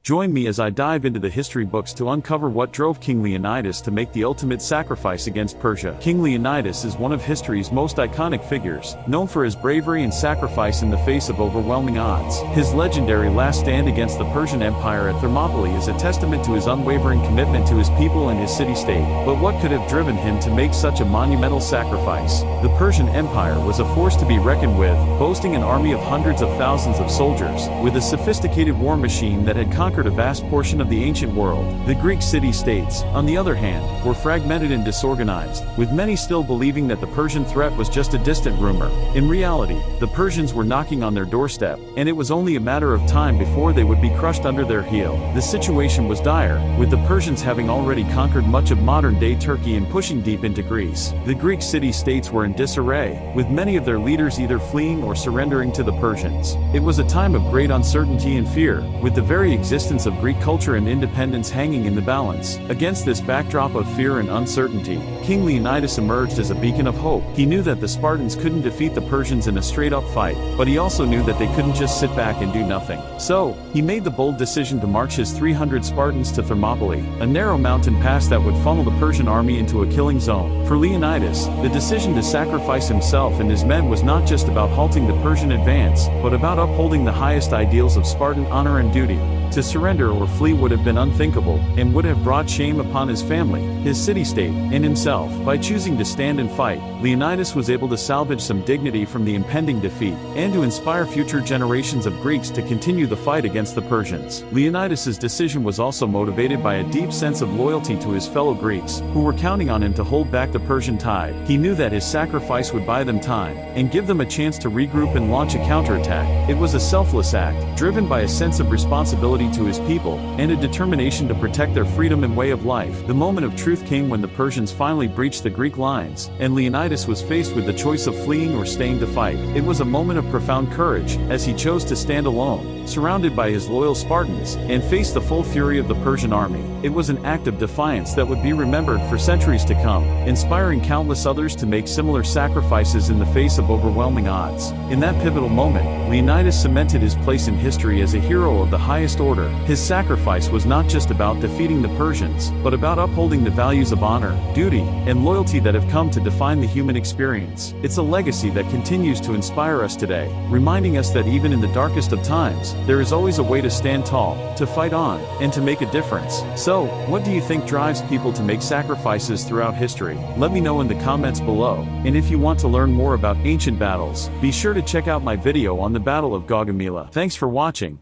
Join me as I dive into the history books to uncover what drove King Leonidas to make the ultimate sacrifice against Persia. King Leonidas is one of history's most iconic figures, known for his bravery and sacrifice in the face of overwhelming odds. His legendary last stand against the Persian Empire at Thermopylae is a testament to his unwavering commitment to his people and his city-state. But what could have driven him to make such a monumental sacrifice? The Persian Empire was a force to be reckoned with, boasting an army of hundreds of thousands of soldiers, with a sophisticated war machine that had conquered a vast portion of the ancient world. The Greek city-states, on the other hand, were fragmented and disorganized, with many still believing that the Persian threat was just a distant rumor. In reality, the Persians were knocking on their doorstep, and it was only a matter of time before they would be crushed under their heel. The situation was dire, with the Persians having already conquered much of modern-day Turkey and pushing deep into Greece. The Greek city-states were in disarray, with many of their leaders either fleeing or surrendering to the Persians. It was a time of great uncertainty and fear, with the very existence of Greek culture and independence hanging in the balance. Against this backdrop of fear and uncertainty, King Leonidas emerged as a beacon of hope. He knew that the Spartans couldn't defeat the Persians in a straight-up fight, but he also knew that they couldn't just sit back and do nothing. So, he made the bold decision to march his 300 Spartans to Thermopylae, a narrow mountain pass that would funnel the Persian army into a killing zone. For Leonidas, the decision to sacrifice himself and his men was not just about halting the Persian advance, but about upholding the highest ideals of Spartan honor and duty. To surrender or flee would have been unthinkable, and would have brought shame upon his family, his city-state, and himself. By choosing to stand and fight, Leonidas was able to salvage some dignity from the impending defeat, and to inspire future generations of Greeks to continue the fight against the Persians. Leonidas's decision was also motivated by a deep sense of loyalty to his fellow Greeks, who were counting on him to hold back the Persian tide. He knew that his sacrifice would buy them time, and give them a chance to regroup and launch a counterattack. It was a selfless act, driven by a sense of responsibility to his people, and a determination to protect their freedom and way of life. The moment of truth came when the Persians finally breached the Greek lines, and Leonidas was faced with the choice of fleeing or staying to fight. It was a moment of profound courage, as he chose to stand alone, surrounded by his loyal Spartans, and face the full fury of the Persian army. It was an act of defiance that would be remembered for centuries to come, inspiring countless others to make similar sacrifices in the face of overwhelming odds. In that pivotal moment, Leonidas cemented his place in history as a hero of the highest order. His sacrifice was not just about defeating the Persians, but about upholding the values of honor, duty, and loyalty that have come to define the human experience. It's a legacy that continues to inspire us today, reminding us that even in the darkest of times, there is always a way to stand tall, to fight on, and to make a difference. So, what do you think drives people to make sacrifices throughout history? Let me know in the comments below. And if you want to learn more about ancient battles, be sure to check out my video on the Battle of Thermopylae. Thanks for watching.